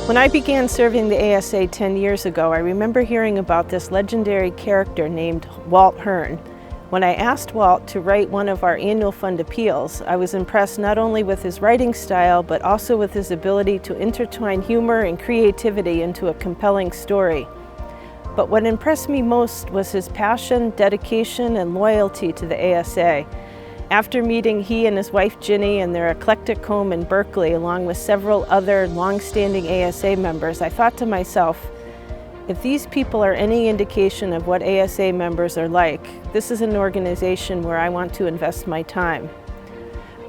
When I began serving the ASA 10 years ago, I remember hearing about this legendary character named Walt Hearn. When I asked Walt to write one of our annual fund appeals, I was impressed not only with his writing style, but also with his ability to intertwine humor and creativity into a compelling story. But what impressed me most was his passion, dedication, and loyalty to the ASA. After meeting he and his wife Ginny in their eclectic home in Berkeley, along with several other long-standing ASA members, I thought to myself, if these people are any indication of what ASA members are like, this is an organization where I want to invest my time.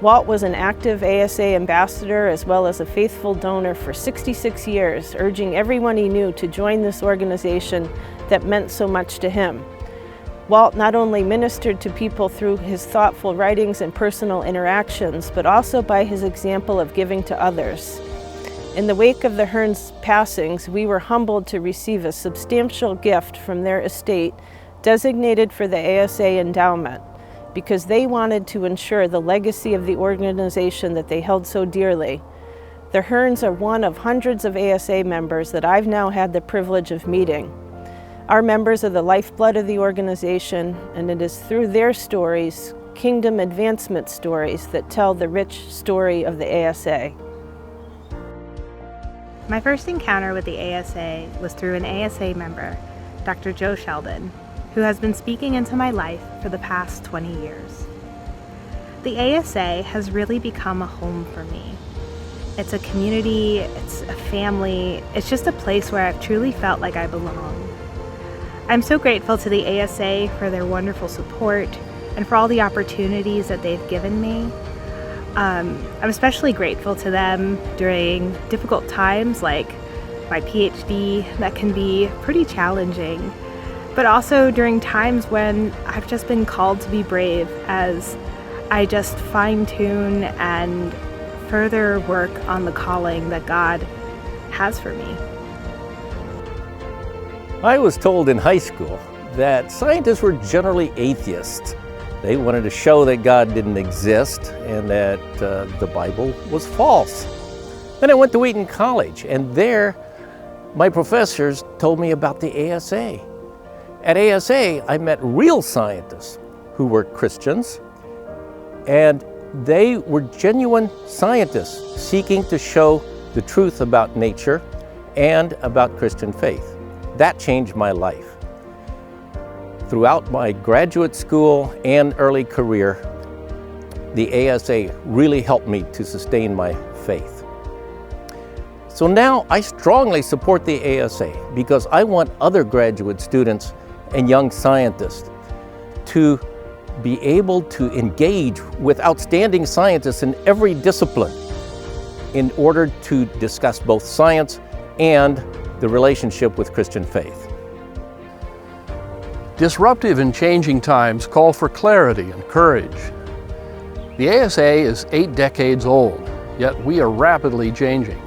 Walt was an active ASA ambassador as well as a faithful donor for 66 years, urging everyone he knew to join this organization that meant so much to him. Walt not only ministered to people through his thoughtful writings and personal interactions, but also by his example of giving to others. In the wake of the Hearns' passings, we were humbled to receive a substantial gift from their estate designated for the ASA endowment, because they wanted to ensure the legacy of the organization that they held so dearly. The Hearns are one of hundreds of ASA members that I've now had the privilege of meeting. Our members are the lifeblood of the organization, and it is through their stories, kingdom advancement stories, that tell the rich story of the ASA. My first encounter with the ASA was through an ASA member, Dr. Joe Sheldon, who has been speaking into my life for the past 20 years. The ASA has really become a home for me. It's a community, it's a family, it's just a place where I've truly felt like I belong. I'm so grateful to the ASA for their wonderful support and for all the opportunities that they've given me. I'm especially grateful to them during difficult times like my PhD that can be pretty challenging, but also during times when I've just been called to be brave as I just fine-tune and further work on the calling that God has for me. I was told in high school that scientists were generally atheists. They wanted to show that God didn't exist and that the Bible was false. Then I went to Wheaton College, and there my professors told me about the ASA. At ASA, I met real scientists who were Christians, and they were genuine scientists seeking to show the truth about nature and about Christian faith. That changed my life. Throughout my graduate school and early career, the ASA really helped me to sustain my faith. So now I strongly support the ASA because I want other graduate students and young scientists to be able to engage with outstanding scientists in every discipline in order to discuss both science and the relationship with Christian faith. Disruptive and changing times call for clarity and courage. The ASA is 8 decades old, yet we are rapidly changing.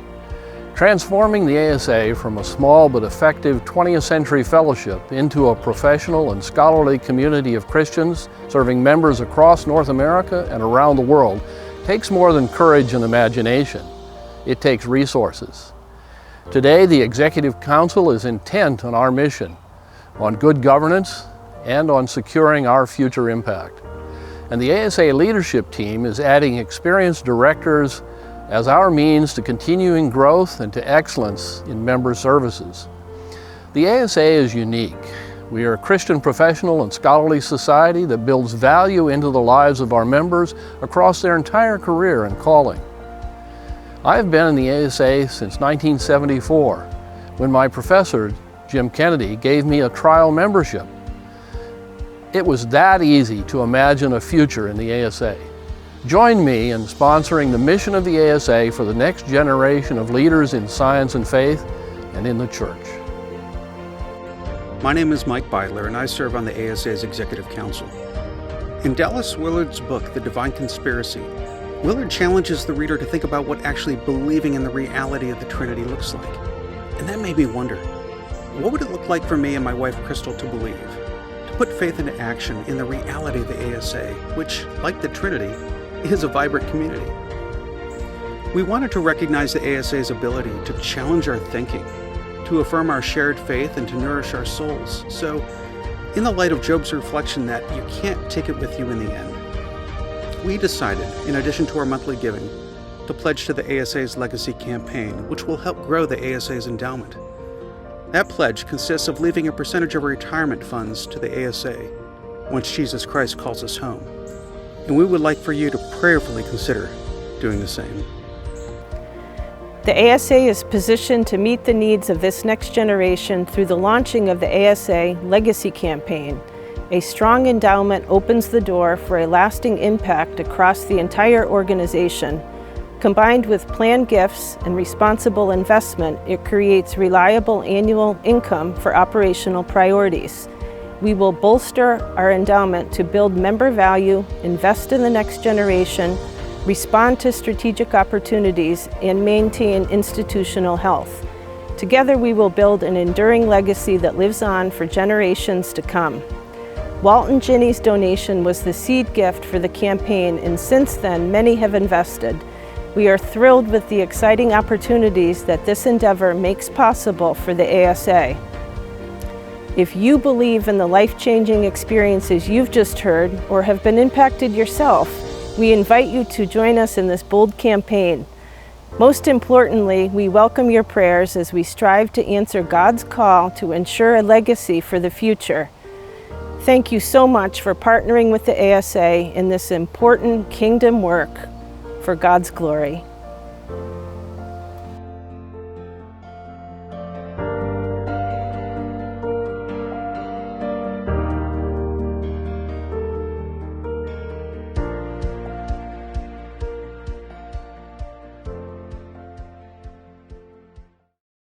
Transforming the ASA from a small but effective 20th century fellowship into a professional and scholarly community of Christians serving members across North America and around the world takes more than courage and imagination. It takes resources. Today, the Executive Council is intent on our mission, on good governance, and on securing our future impact. And the ASA leadership team is adding experienced directors as our means to continuing growth and to excellence in member services. The ASA is unique. We are a Christian professional and scholarly society that builds value into the lives of our members across their entire career and calling. I have been in the ASA since 1974, when my professor, Jim Kennedy, gave me a trial membership. It was that easy to imagine a future in the ASA. Join me in sponsoring the mission of the ASA for the next generation of leaders in science and faith and in the church. My name is Mike Beidler, and I serve on the ASA's Executive Council. In Dallas Willard's book, The Divine Conspiracy, Willard challenges the reader to think about what actually believing in the reality of the Trinity looks like. And that made me wonder, what would it look like for me and my wife Crystal to believe? To put faith into action in the reality of the ASA, which, like the Trinity, is a vibrant community. We wanted to recognize the ASA's ability to challenge our thinking, to affirm our shared faith, and to nourish our souls. So, in the light of Job's reflection that you can't take it with you in the end, we decided, in addition to our monthly giving, to pledge to the ASA's Legacy Campaign, which will help grow the ASA's endowment. That pledge consists of leaving a percentage of our retirement funds to the ASA once Jesus Christ calls us home. And we would like for you to prayerfully consider doing the same. The ASA is positioned to meet the needs of this next generation through the launching of the ASA Legacy Campaign. A strong endowment opens the door for a lasting impact across the entire organization. Combined with planned gifts and responsible investment, it creates reliable annual income for operational priorities. We will bolster our endowment to build member value, invest in the next generation, respond to strategic opportunities, and maintain institutional health. Together we will build an enduring legacy that lives on for generations to come. Walt and Ginny's donation was the seed gift for the campaign, and since then many have invested. We are thrilled with the exciting opportunities that this endeavor makes possible for the ASA. If you believe in the life-changing experiences you've just heard or have been impacted yourself, we invite you to join us in this bold campaign. Most importantly, we welcome your prayers as we strive to answer God's call to ensure a legacy for the future. Thank you so much for partnering with the ASA in this important kingdom work for God's glory.